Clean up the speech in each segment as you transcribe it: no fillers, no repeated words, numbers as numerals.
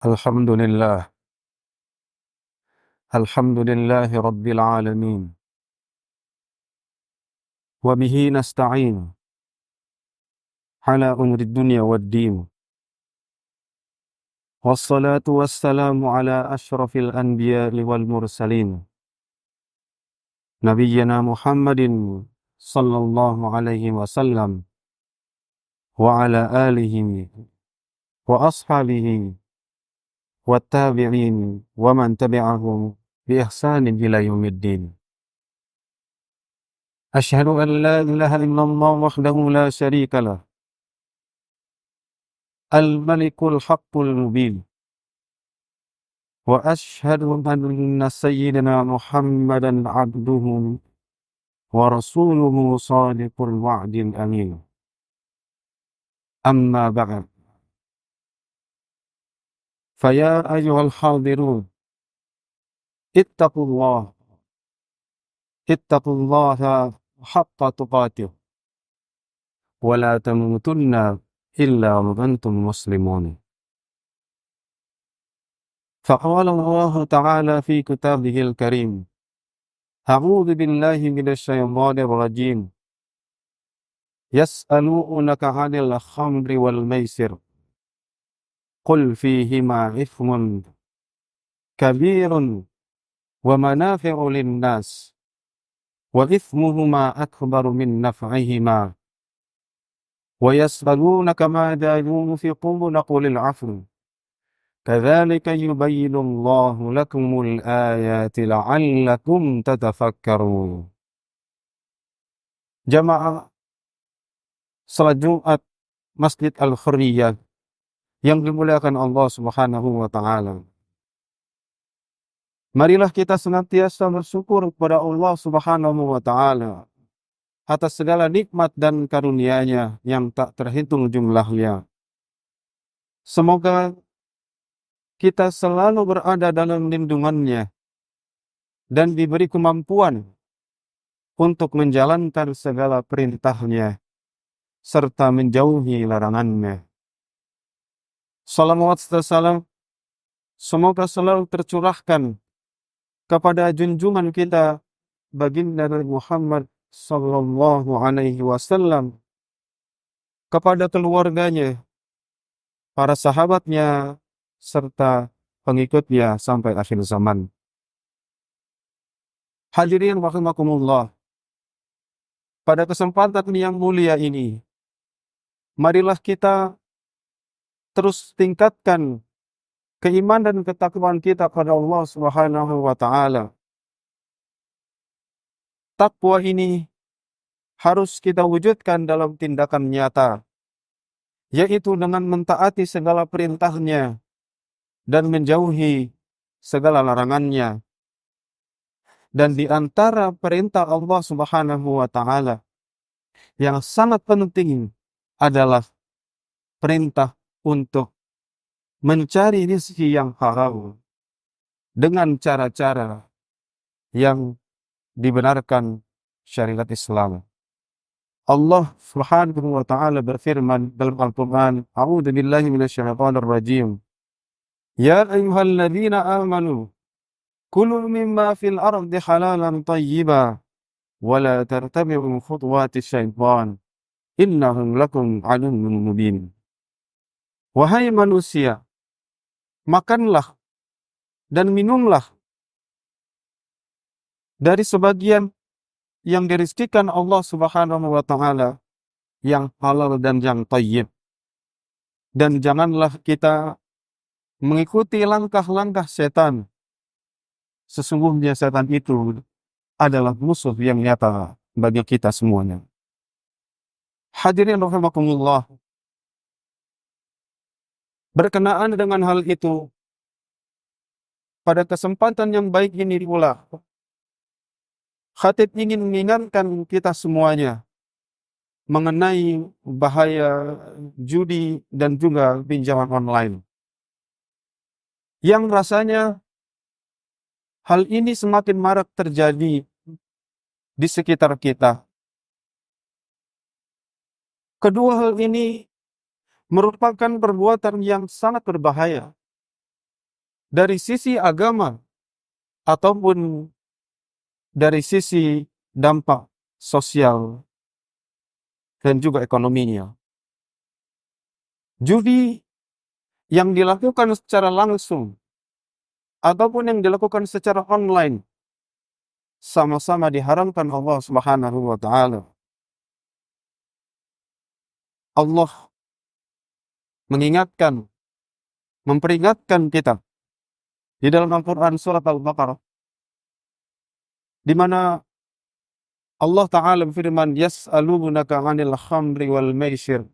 Alhamdulillah, alhamdulillahi rabbil alamin. Wa bihi nasta'in ala umri dunya waddin. Wassalatu wassalamu ala ashrafil anbiya'i wal mursalin. Nabiyyina Muhammadin sallallahu alaihi wasallam wa ala alihi wa ashabihi wa tabi'in wa man tabi'ahum bi ihsanin ila yaumiddin. Asyhadu an la ilaha illallah wahdahu la syarika lah. Al-Malikul Haqqul Mubin. Wa ashhadu anna sayyidina Muhammadan abduhu wa rasuluhu sadiqul wa'dil amin. Amma ba'd. Faya ayyuhal hadirun, ittaqullah, ittaqullaha haqqa tuqatih, wa la tamutunna illa wa antum muslimun. Faqala Allah Ta'ala fi kitabihil karim. A'udzu billahi minasy syaithanir rajim. Yas'alunaka 'anil khamri wal maisir. Qul fihima ithmun kabirun wa manafi'u lin-nas wa ithmuhuma akbaru min naf'ihima. Wa yas'alunaka madza yunfiquna qulil 'afwu. Kadzalika yubayyinu Allahu lakumul ayati la'allakum tatafakkarun. Jamaah salat Jumat Masjid Al-Khurriyah yang dimuliakan Allah Subhanahu wa Ta'ala. Marilah kita senantiasa bersyukur kepada Allah Subhanahu wa Ta'ala atas segala nikmat dan karunia-Nya yang tak terhitung jumlahnya. Semoga kita selalu berada dalam lindungan-Nya dan diberi kemampuan untuk menjalankan segala perintah-Nya serta menjauhi larangan-Nya. Salawat serta salam semoga selalu tercurahkan kepada junjungan kita baginda Nabi Muhammad sallallahu alaihi wasallam, kepada keluarganya, para sahabatnya, serta pengikutnya sampai akhir zaman. Hadirin rahimakumullah, pada kesempatan yang mulia ini, marilah kita terus tingkatkan keimanan dan ketakwaan kita kepada Allah Subhanahu wa Ta'ala. Takwa ini harus kita wujudkan dalam tindakan nyata, yaitu dengan mentaati segala perintah-Nya dan menjauhi segala larangan-Nya. Dan di antara perintah Allah Subhanahu wa Ta'ala yang sangat penting adalah perintah untuk mencari rezeki yang halal dengan cara-cara yang dibenarkan syariat Islam. Allah Subhanahu wa Ta'ala berfirman dalam Al-Quran, A'udzu billahi minasyaitonir rajim. Ya ayyuhalladzina amanu kulu mimma fil ardi halalan thayyiban wa la tattabi'u khutuwatis syaitan innahu lakum aduwwun mubin. Wahai manusia, makanlah dan minumlah dari sebagian yang dirizkikan Allah Subhanahu wa Ta'ala yang halal dan yang thayyib. Dan janganlah kita mengikuti langkah-langkah setan. Sesungguhnya setan itu adalah musuh yang nyata bagi kita semuanya. Hadirin rahimakumullah, berkenaan dengan hal itu, pada kesempatan yang baik ini pula, khatib ingin mengingatkan kita semuanya mengenai bahaya judi dan juga pinjaman online, yang rasanya hal ini semakin marak terjadi di sekitar kita. Kedua hal ini merupakan perbuatan yang sangat berbahaya dari sisi agama ataupun dari sisi dampak sosial dan juga ekonominya. Judi yang dilakukan secara langsung ataupun yang dilakukan secara online sama-sama diharamkan Allah Subhanahu wa taala. Allah mengingatkan, memperingatkan kita di dalam Al-Qur'an surat Al-Baqarah di mana Allah taala berfirman, yas'alunaka 'anil khamri wal maisir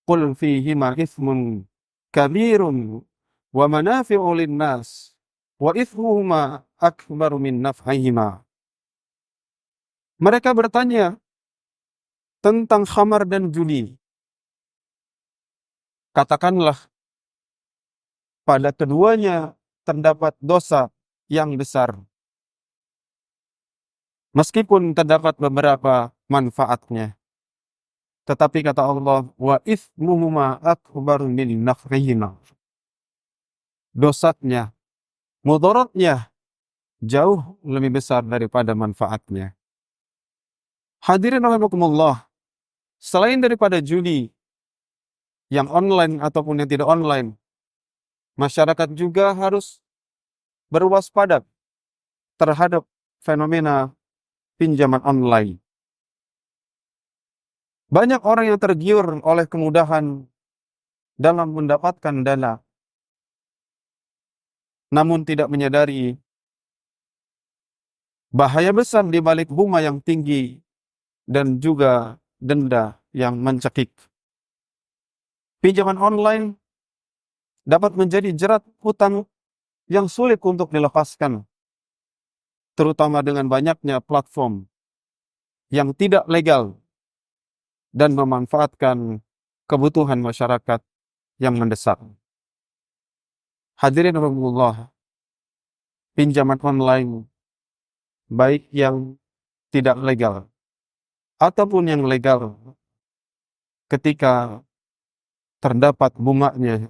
qul fihima itsmun kabirun wa manafi'u lin-nas wa ithmuhuma akbaru min naf'ihima. Mereka bertanya tentang khamar dan judi. Katakanlah, pada keduanya terdapat dosa yang besar, meskipun terdapat beberapa manfaatnya. Tetapi kata Allah, wa ithmuhuma akbaru min naf'ihima. Dosanya, mudaratnya jauh lebih besar daripada manfaatnya. Hadirin rahimakumullah, selain daripada judi yang online ataupun yang tidak online, masyarakat juga harus berwaspada terhadap fenomena pinjaman online. Banyak orang yang tergiur oleh kemudahan dalam mendapatkan dana, namun tidak menyadari bahaya besar di balik bunga yang tinggi dan juga denda yang mencekik. Pinjaman online dapat menjadi jerat hutang yang sulit untuk dilepaskan, terutama dengan banyaknya platform yang tidak legal dan memanfaatkan kebutuhan masyarakat yang mendesak. Hadirin rahimakumullah, pinjaman online baik yang tidak legal ataupun yang legal, ketika terdapat bunganya,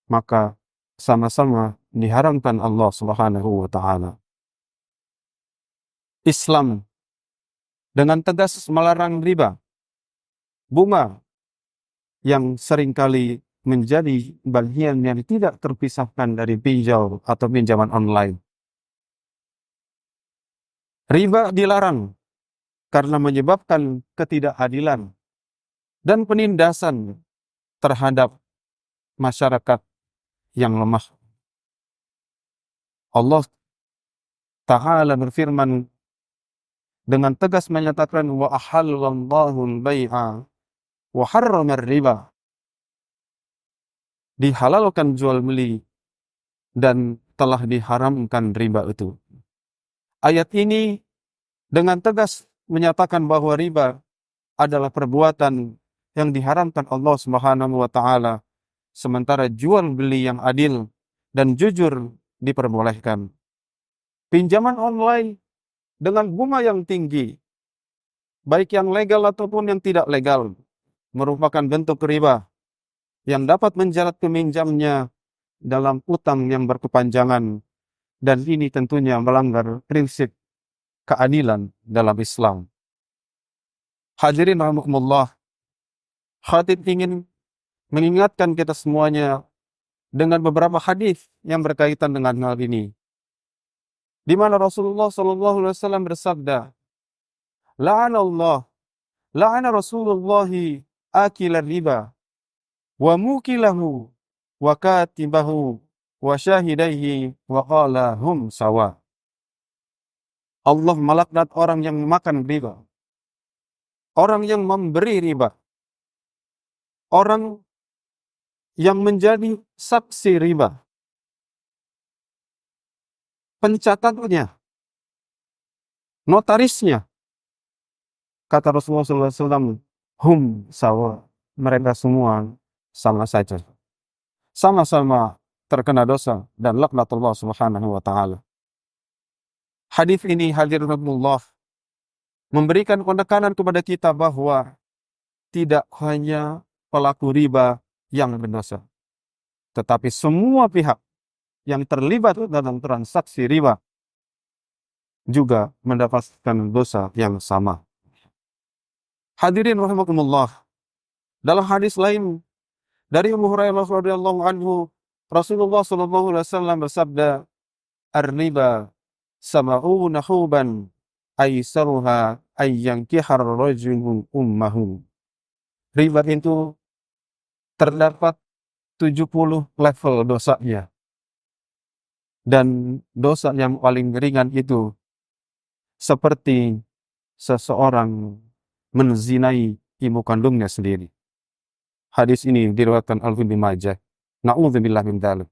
maka sama-sama diharamkan Allah Subhanahu wa taala. Islam dengan tegas melarang riba, bunga yang seringkali menjadi bagian yang tidak terpisahkan dari pinjol atau pinjaman online. Riba dilarang karena menyebabkan ketidakadilan dan penindasan terhadap masyarakat yang lemah. Allah Ta'ala berfirman dengan tegas menyatakan, wa ahallallahu al-bai'a wa harrama riba. Dihalalkan jual beli dan telah diharamkan riba itu. Ayat ini dengan tegas menyatakan bahwa riba adalah perbuatan yang diharamkan Allah Subhanahu wa taala, sementara jual beli yang adil dan jujur diperbolehkan. Pinjaman online dengan bunga yang tinggi, baik yang legal ataupun yang tidak legal, merupakan bentuk riba yang dapat menjerat peminjamnya dalam utang yang berkepanjangan, dan ini tentunya melanggar prinsip keadilan dalam Islam. Hadirin rahimakumullah, khatib ingin mengingatkan kita semuanya dengan beberapa hadis yang berkaitan dengan hal ini, di mana Rasulullah SAW bersabda, la'ana Rasulullah akila riba wa mukilahu wa katibahu wa syahidaihi wa qala hum sawa. Allah melaknat orang yang makan riba, orang yang memberi riba, orang yang menjadi saksi riba, pencatatnya, notarisnya. Kata Rasulullah SAW, hum sawa, mereka semua sama saja, sama-sama terkena dosa dan laknat Allah Subhanahu wa taala. Hadis ini, hadirin rahimakumullah, memberikan penekanan kepada kita bahwa tidak hanya pelaku riba yang berdosa, tetapi semua pihak yang terlibat dalam transaksi riba juga mendapatkan dosa yang sama. Hadirin rahimakumullah, dalam hadis lain dari Abu Hurairah radhiyallahu anhu, Rasulullah sallallahu alaihi wasallam bersabda, "Ar-riba sama'una huban aisaruha ayyankihar rajulu ummahu." Riba itu terdapat 70 level dosanya. Dan dosa yang paling ringan itu seperti seseorang menzinai ibu kandungnya sendiri. Hadis ini diriwayatkan Al-Ibnu Majah. Na'udzubillah min dzalik.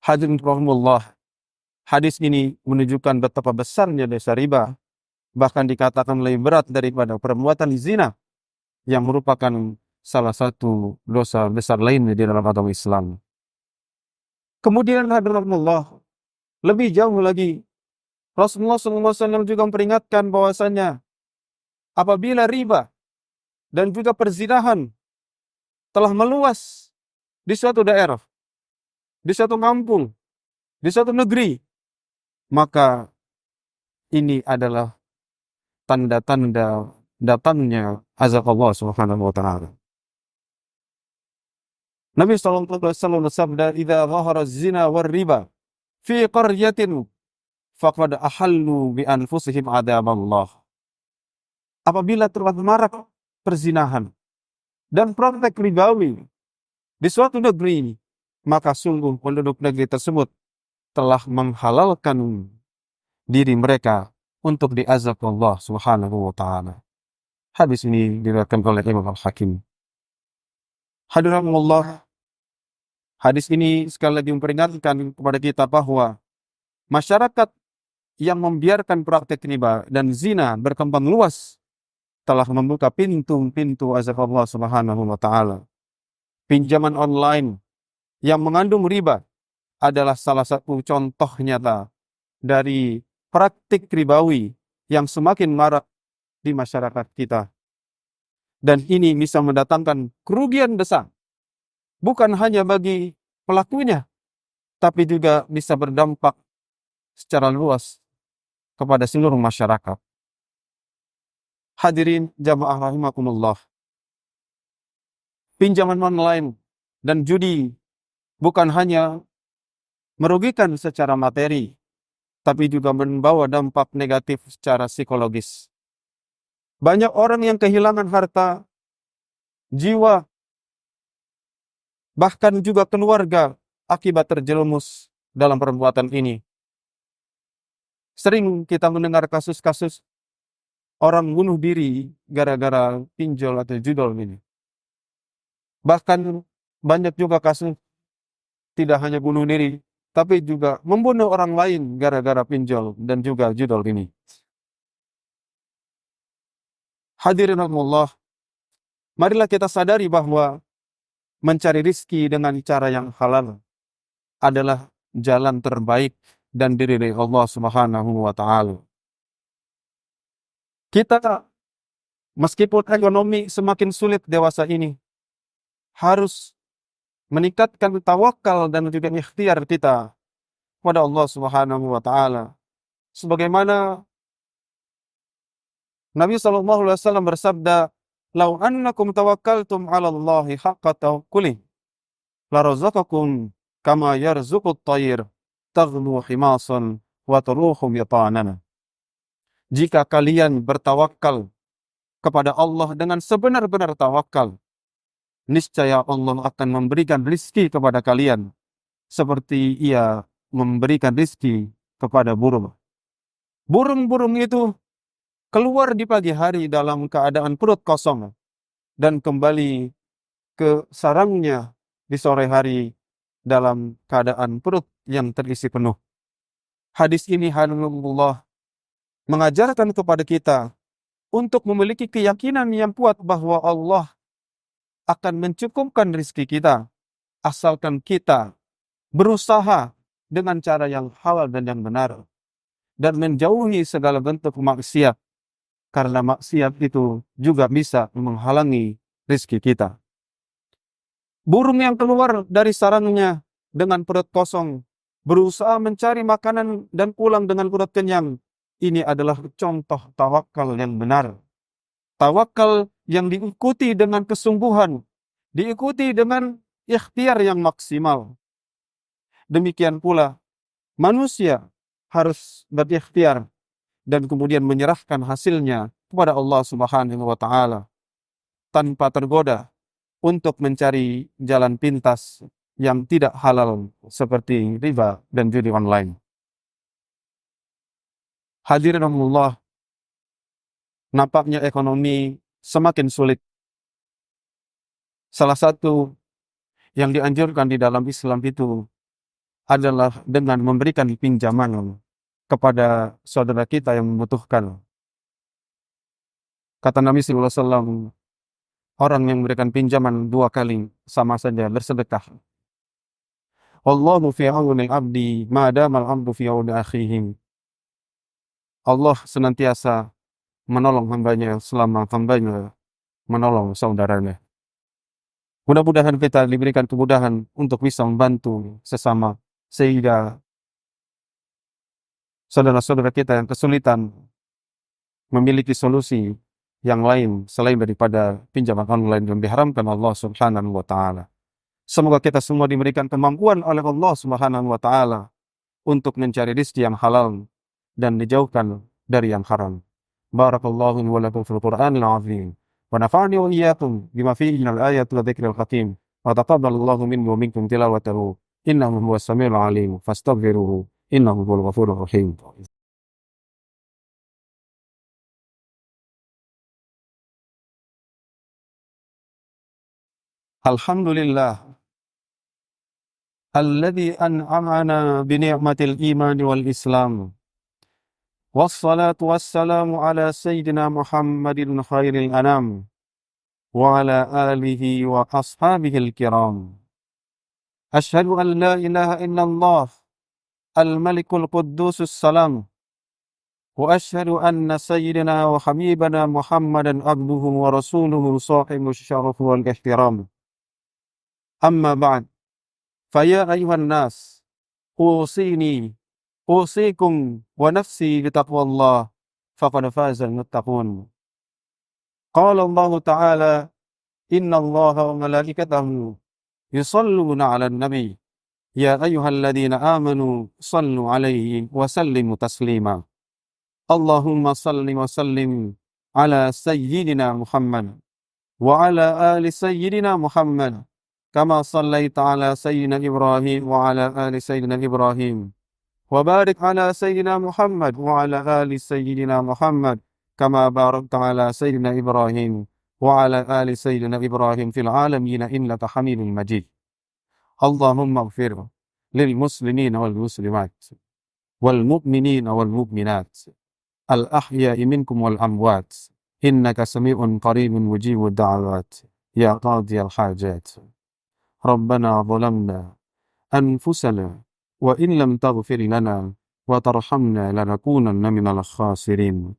Hadirin rahimahullah, hadis ini menunjukkan betapa besarnya dosa riba, bahkan dikatakan lebih berat daripada perbuatan zina yang merupakan salah satu dosa besar lainnya di dalam agama Islam. Kemudian hadirin rahimahullah, lebih jauh lagi Rasulullah SAW juga memperingatkan bahwasanya apabila riba dan juga perzinahan telah meluas di suatu daerah, di suatu kampung, di suatu negeri, maka ini adalah tanda-tanda datangnya azab Allah Subhanahu wa taala. Nabi sallallahu alaihi wasallam bersabda, "Idza dhahara az-zina war riba fi qaryatin faqad ahallu bi anfusihim adzaballah." Apabila telah marak perzinahan dan praktek ribawi di suatu negeri, maka sungguh penduduk negeri tersebut telah menghalalkan diri mereka untuk diazab Allah Subhanahu wa taala. Hadis ini diriwayatkan oleh Imam Al-Hakim. Hadirin Allah, hadis ini sekali lagi memperingatkan kepada kita bahwa masyarakat yang membiarkan praktek riba dan zina berkembang luas telah membuka pintu-pintu azab Allah Subhanahu wa taala. Pinjaman online yang mengandung riba adalah salah satu contoh nyata dari praktik ribawi yang semakin marak di masyarakat kita. Dan ini bisa mendatangkan kerugian besar, bukan hanya bagi pelakunya, tapi juga bisa berdampak secara luas kepada seluruh masyarakat. Hadirin jamaah rahimakumullah, pinjaman online dan judi bukan hanya merugikan secara materi, tapi juga membawa dampak negatif secara psikologis. Banyak orang yang kehilangan harta, jiwa, bahkan juga keluarga akibat terjerumus dalam perbuatan ini. Sering kita mendengar kasus-kasus orang bunuh diri gara-gara pinjol atau judol ini. Bahkan banyak juga kasus tidak hanya bunuh diri, tapi juga membunuh orang lain gara-gara pinjol dan juga judol ini. Hadirin Allah, marilah kita sadari bahwa mencari rizki dengan cara yang halal adalah jalan terbaik dan diridhai Allah Subhanahu wa taala. Kita meskipun ekonomi semakin sulit dewasa ini, harus meningkatkan tawakal dan juga ikhtiar kita kepada Allah Subhanahu wa taala. Sebagaimana Nabi sallallahu alaihi wasallam bersabda, "Lau annakum tawakkaltum 'ala Allahi haqqa tawakkuli, la razaqakum kama yarzuqut tayr taghdu himasan wa taruhu bitanana." Jika kalian bertawakal kepada Allah dengan sebenar-benar tawakal, niscaya Allah akan memberikan rizki kepada kalian seperti Ia memberikan rizki kepada burung. Burung-burung itu keluar di pagi hari dalam keadaan perut kosong dan kembali ke sarangnya di sore hari dalam keadaan perut yang terisi penuh. Hadis ini Allah mengajarkan kepada kita untuk memiliki keyakinan yang kuat bahwa Allah akan mencukupkan rezeki kita asalkan kita berusaha dengan cara yang halal dan yang benar dan menjauhi segala bentuk maksiat, karena maksiat itu juga bisa menghalangi rezeki kita. Burung yang keluar dari sarangnya dengan perut kosong, berusaha mencari makanan dan pulang dengan perut kenyang. Ini adalah contoh tawakal yang benar. Tawakal yang diikuti dengan kesungguhan, diikuti dengan ikhtiar yang maksimal. Demikian pula manusia harus berikhtiar dan kemudian menyerahkan hasilnya kepada Allah Subhanahu wa taala tanpa tergoda untuk mencari jalan pintas yang tidak halal seperti riba dan judi online. Hadirin Allah, nampaknya ekonomi semakin sulit. Salah satu yang dianjurkan di dalam Islam itu adalah dengan memberikan pinjaman kepada saudara kita yang membutuhkan. Kata Nabi sallallahu alaihi wasallam, orang yang memberikan pinjaman 2 kali sama saja bersedekah. Wallahu fi auni al-'abdi ma dama al-'abdu fi auni akhihi. Allah senantiasa menolong hambanya selama hambanya menolong saudaranya. Mudah-mudahan kita diberikan kemudahan untuk bisa membantu sesama, sehingga saudara-saudara kita yang kesulitan memiliki solusi yang lain selain daripada pinjaman online yang diharamkan Allah Subhanahu wa taala. Semoga kita semua diberikan kemampuan oleh Allah Subhanahu wa taala untuk mencari rezeki yang halal dan dijauhkan dari yang haram. Barakallahu wa lakum fil Qur'anil 'azim wa nafa'ani wa iyyakum bima fihi minal ayati wa dzikril hakim wa taqabbalallahu minni wa minkum tilawatahu innahu huwas samiul 'alim fastaghfiruhu innahu huwal ghafurur rahim. Alhamdulillah alladzi an'amana bi ni'matil iman wal islam. Wassalatu wassalamu ala sayyidina Muhammadin khairil anam wa ala alihi wa ashabihil kiram. Asyhadu an la ilaha illallah al-malikul quddusus salam wa asyhadu anna sayyidina wa habibana Muhammadan abduhu wa rasuluhu sahibus syaraf wal ihtiram. Amma ba'd, faya ayuhan nas, usikum wa nafsi bitaqwallah, faqad fazal muttaqun. Qala Allah Ta'ala, inna Allah wa malaikatahu yusalluna ala nabi, ya ayyuhalladzina amanu sallu alaihi wa sallimu taslima. Allahumma salli wa sallim ala sayyidina Muhammad wa ala ali sayyidina Muhammad kama sallaita ala sayyidina Ibrahim wa ala ali sayyidina Ibrahim wa barik ala sayyidina Muhammad wa ala ali sayyidina Muhammad kama barakta ala sayyidina Ibrahim wa ala ali sayyidina Ibrahim fil alamin innaka Hamidum Majid. Allahumma ighfir lil muslimina wal muslimat wal mu'minina wal mu'minat al ahya'i minkum wal amwat innaka sami'un qaribun mujibud da'awat ya qadiyal hajat. Rabbana zalamna anfusana wa in lam taghfir lana wa tarhamna lanakunanna minal khasirin.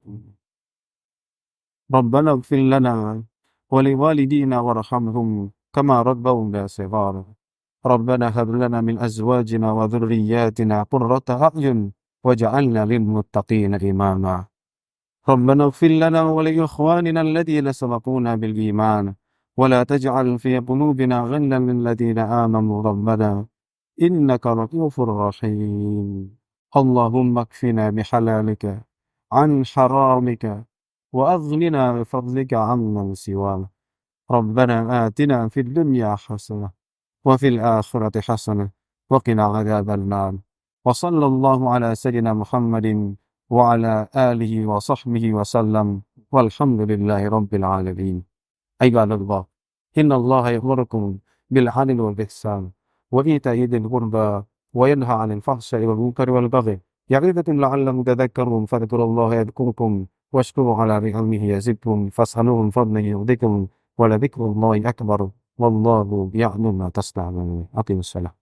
Rabbana ighfir lana wa liwalidina warhamhum kama rabbawna shighara. Rabbana hab lana min azwajina wa dhurriyyatina qurrata a'yun waj'alna lil muttaqina imama. Rabbana ighfir lana wa li ikhwanina alladhina sabaquna bil iman wa la taj'al fi qulubina ghillan lil ladzina amanu rabbana innaka ra'ufur rahim. Allahumma kfina bihalalika an haramika wa aghnina bifadlika amman siwak. Rabbana atina fid dunya hasanah wa fil akhirati hasanah wa qina adzaban nar. Wa sallallahu ala sayyidina Muhammadin wa ala alihi wa sahbihi wa sallam walhamdulillahi rabbil alamin. Ibadallah, innallaha ya'murukum bil 'adli wal ihsan wa ita'i dzil qurba wa yanha 'anil fahsya'i wal munkari wal baghi ya'idukum la'allakum tadhakkarun fadhkurullaha yadhkurkum washkuru 'ala ni'amihi yazidkum fas'aluhu min fadlihi yu'tikum wa la dhikrullahi akbar wallahu ya'lamu ma tasna'un. Aqimussalam.